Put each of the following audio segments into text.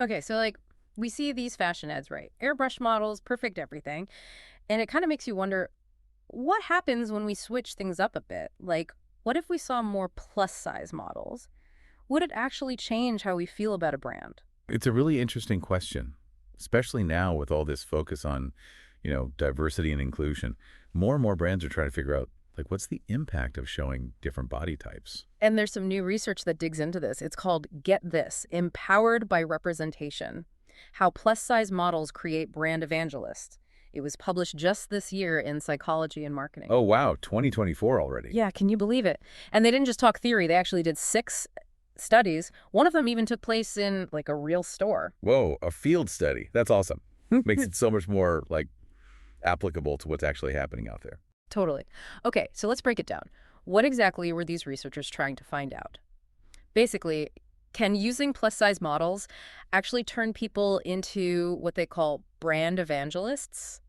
Okay, so like we see these fashion ads, right? Airbrush models, perfect everything. And it kind of makes you wonder what happens when we switch things up a bit? Like, what if we saw more plus size models? Would it actually change how we feel about a brand? It's a really interesting question, especially now with all this focus on, diversity and inclusion. More and more brands are trying to figure out, like, what's the impact of showing different body types? And there's some new research that digs into this. It's called Get This, Empowered by Representation: How Plus Size Models Create Brand Evangelists. It was published just this year in Psychology and Marketing. Oh, wow, 2024 already. Yeah, can you believe it? And they didn't just talk theory, they actually did 6 studies. One of them even took place in like a real store. Whoa, a field study. That's awesome. Makes it so much more, like, applicable to what's actually happening out there. Totally. Okay, so let's break it down. What exactly were these researchers trying to find out? Basically, can using plus size models actually turn people into what they call brand evangelists?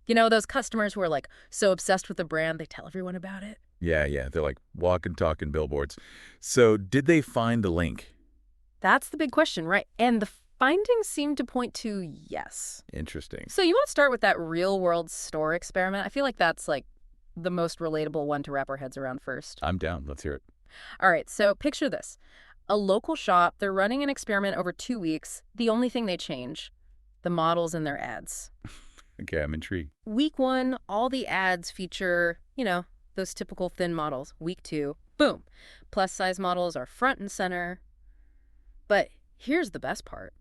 You know, those customers who are like so obsessed with the brand, they tell everyone about it. Yeah, yeah, they're like walking, talking billboards. So did they find the link? That's the big question, right? And the findings seem to point to yes. Interesting. So you want to start with that real world store experiment? I feel like that's like the most relatable one to wrap our heads around first. I'm down. Let's hear it. All right, so picture this. A local shop, they're running an experiment over 2 weeks. The only thing they change, the models in their ads. Okay, I'm intrigued. Week 1, all the ads feature, those typical thin models. Week 2, boom, plus size models are front and center. But here's the best part.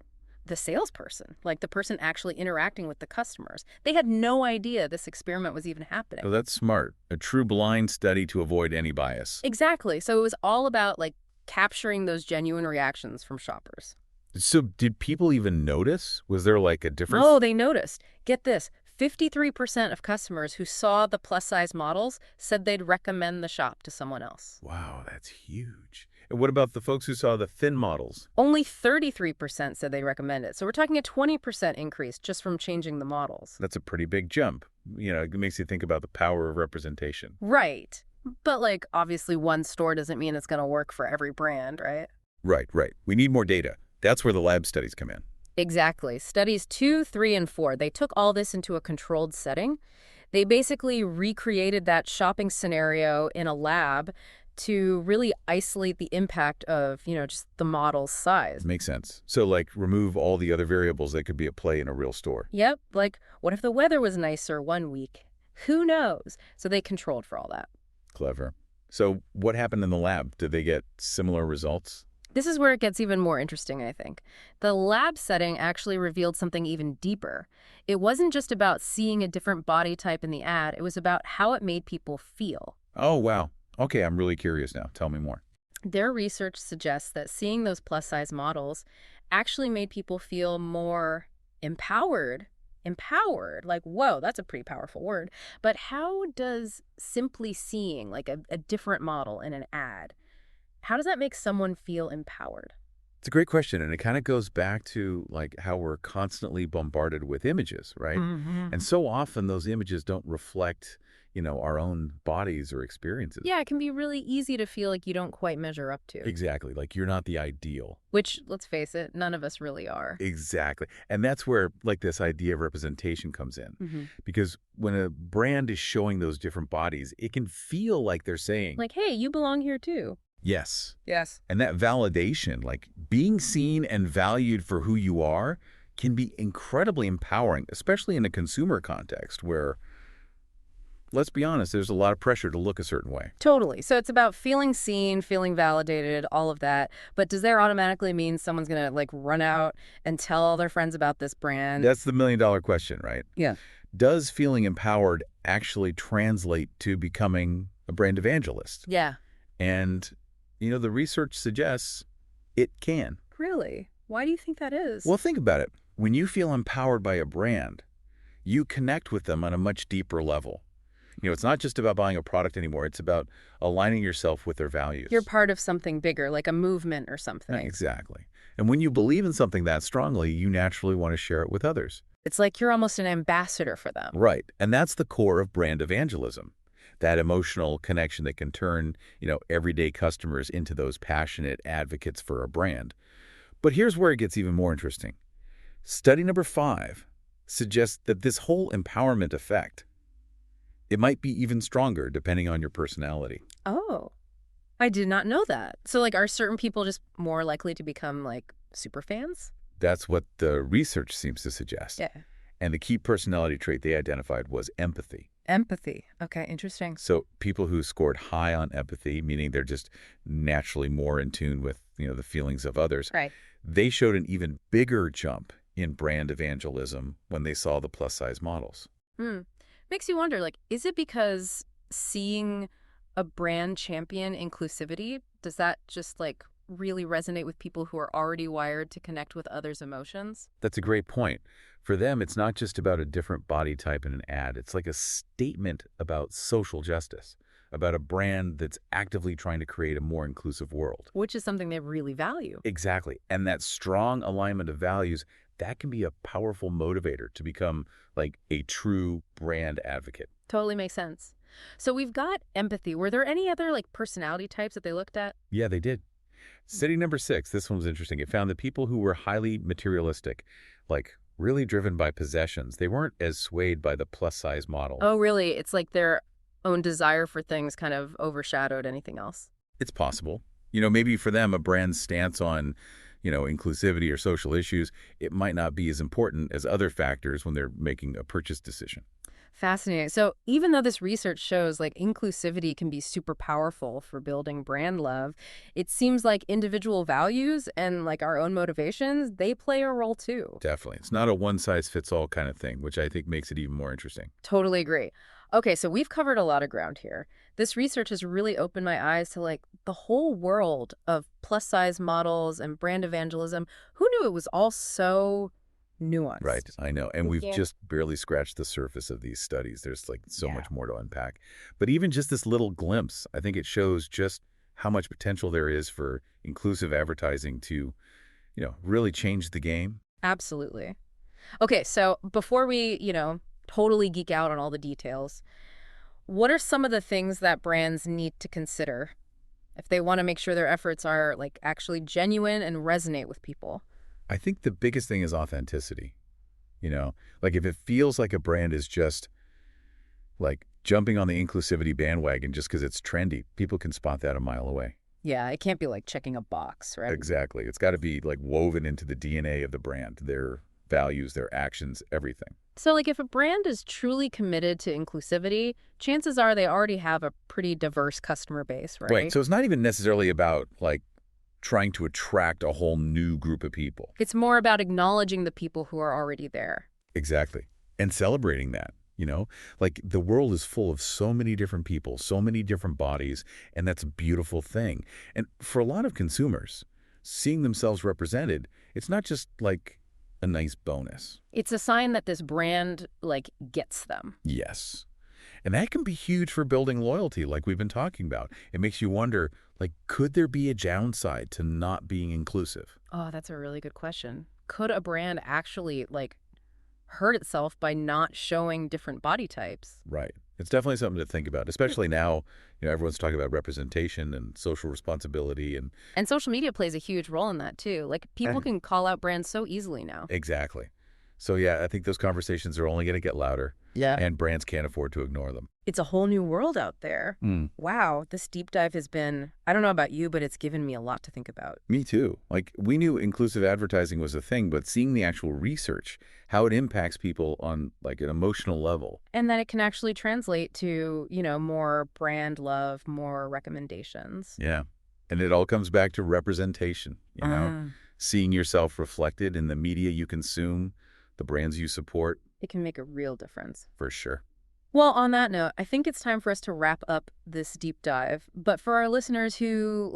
The salesperson, like the person actually interacting with the customers, they had no idea this experiment was even happening. Oh, that's smart. A true blind study to avoid any bias. Exactly. So it was all about like capturing those genuine reactions from shoppers. So did people even notice? Was there like a difference? Oh, they noticed. Get this. 53% of customers who saw the plus size models said they'd recommend the shop to someone else. Wow, that's huge. And what about the folks who saw the thin models? Only 33% said they recommend it. So we're talking a 20% increase just from changing the models. That's a pretty big jump. It makes you think about the power of representation. Right. But like obviously one store doesn't mean it's going to work for every brand, right? Right, right. We need more data. That's where the lab studies come in. Exactly. Studies 2, 3, and 4, they took all this into a controlled setting. They basically recreated that shopping scenario in a lab to really isolate the impact of, just the model's size. Makes sense. So, like, remove all the other variables that could be at play in a real store. Yep. Like, what if the weather was nicer one week? Who knows? So they controlled for all that. Clever. So what happened in the lab? Did they get similar results? This is where it gets even more interesting, I think. The lab setting actually revealed something even deeper. It wasn't just about seeing a different body type in the ad, it was about how it made people feel. Oh, wow. Okay, I'm really curious now. Tell me more. Their research suggests that seeing those plus-size models actually made people feel more empowered. Empowered, like, whoa, that's a pretty powerful word. But how does simply seeing, like, a different model in an ad, how does that make someone feel empowered? It's a great question, and it kind of goes back to like how we're constantly bombarded with images, right? And so often those images don't reflect, our own bodies or experiences. Yeah, it can be really easy to feel like you don't quite measure up to. Exactly. Like you're not the ideal. Which, let's face it, none of us really are. Exactly. And that's where like this idea of representation comes in. Because when a brand is showing those different bodies, it can feel like they're saying, Like, hey, you belong here too. yes. Yes. And that validation, like being seen and valued for who you are, can be incredibly empowering, especially in a consumer context where, let's be honest, there's a lot of pressure to look a certain way. Totally. So it's about feeling seen, feeling validated, all of that. But does that automatically mean someone's going to like run out and tell all their friends about this brand? That's the million-dollar question, right? Yeah. Does feeling empowered actually translate to becoming a brand evangelist? Yeah. And, the research suggests it can. Really? Why do you think that is? Well, think about it. When you feel empowered by a brand, you connect with them on a much deeper level. It's not just about buying a product anymore. It's about aligning yourself with their values. You're part of something bigger, like a movement or something. Exactly. And when you believe in something that strongly, you naturally want to share it with others. It's like you're almost an ambassador for them. Right. And that's the core of brand evangelism. That emotional connection that can turn, everyday customers into those passionate advocates for a brand. But here's where it gets even more interesting. Study number 5 suggests that this whole empowerment effect, it might be even stronger depending on your personality. Oh, I did not know that. So, like, are certain people just more likely to become, like, super fans? That's what the research seems to suggest. Yeah. And the key personality trait they identified was empathy. Empathy. Okay, interesting. So people who scored high on empathy, meaning they're just naturally more in tune with, the feelings of others, Right. they showed an even bigger jump in brand evangelism when they saw the plus-size models. Hmm. Makes you wonder, like, is it because seeing a brand champion inclusivity, does that just, like, really resonate with people who are already wired to connect with others' emotions? That's a great point. For them, it's not just about a different body type in an ad. It's like a statement about social justice, about a brand that's actively trying to create a more inclusive world. Which is something they really value. Exactly. And that strong alignment of values, that can be a powerful motivator to become like a true brand advocate. Totally makes sense. So we've got empathy. Were there any other, like, personality types that they looked at? Yeah, they did. Study number 6, this one was interesting. It found that people who were highly materialistic, like really driven by possessions, they weren't as swayed by the plus size model. Oh, really? It's like their own desire for things kind of overshadowed anything else. It's possible. Maybe for them, a brand's stance on, inclusivity or social issues, it might not be as important as other factors when they're making a purchase decision. Fascinating. So even though this research shows like inclusivity can be super powerful for building brand love, it seems like individual values and like our own motivations, they play a role too. Definitely. It's not a one-size-fits-all kind of thing, which I think makes it even more interesting. Totally agree. Okay, so we've covered a lot of ground here. This research has really opened my eyes to like the whole world of plus size models and brand evangelism. Who knew it was all so Right, nuanced? I know. And we've Yeah. just barely scratched the surface of these studies. There's like so Yeah. much more to unpack. But even just this little glimpse, I think it shows just how much potential there is for inclusive advertising to, really change the game. Absolutely. Okay, so before we, totally geek out on all the details, what are some of the things that brands need to consider if they want to make sure their efforts are like actually genuine and resonate with people? I think the biggest thing is authenticity. Like if it feels like a brand is just like jumping on the inclusivity bandwagon just because it's trendy, people can spot that a mile away. Yeah, it can't be like checking a box, right? Exactly. It's got to be like woven into the DNA of the brand, their values, their actions, everything. So like if a brand is truly committed to inclusivity, chances are they already have a pretty diverse customer base, Right. right? So it's not even necessarily about like trying to attract a whole new group of people. It's more about acknowledging the people who are already there. Exactly. And celebrating that. Like the world is full of so many different people, so many different bodies, and that's a beautiful thing. And for a lot of consumers, seeing themselves represented, it's not just like a nice bonus. It's a sign that this brand like gets them. Yes. And that can be huge for building loyalty, like we've been talking about. It makes you wonder, like, could there be a downside to not being inclusive? Oh, that's a really good question. Could a brand actually like hurt itself by not showing different body types? Right. It's definitely something to think about, especially now, everyone's talking about representation and social responsibility and And social media plays a huge role in that too. Like people eh, can call out brands so easily now. exactly. So yeah, I think those conversations are only going to get louder Yeah. and brands can't afford to ignore them. It's a whole new world out there. Mm. Wow, this deep dive has been, I don't know about you, but it's given me a lot to think about. Me too. Like we knew inclusive advertising was a thing, but seeing the actual research, how it impacts people on like an emotional level. And that it can actually translate to, more brand love, more recommendations. Yeah. And it all comes back to representation, seeing yourself reflected in the media you consume, the brands you support, It can make a real difference. for sure. Well, on that note, I think it's time for us to wrap up this deep dive. But for our listeners who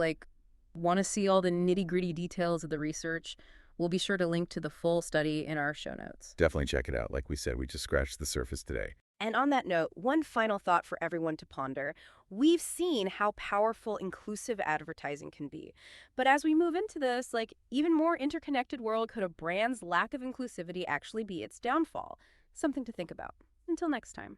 want to see all the nitty-gritty details of the research, we'll be sure to link to the full study in our show notes. Definitely check it out. Like we said, we just scratched the surface today. And on that note, one final thought for everyone to ponder. We've seen how powerful inclusive advertising can be. But as we move into this, even more interconnected world, could a brand's lack of inclusivity actually be its downfall? Something to think about. Until next time.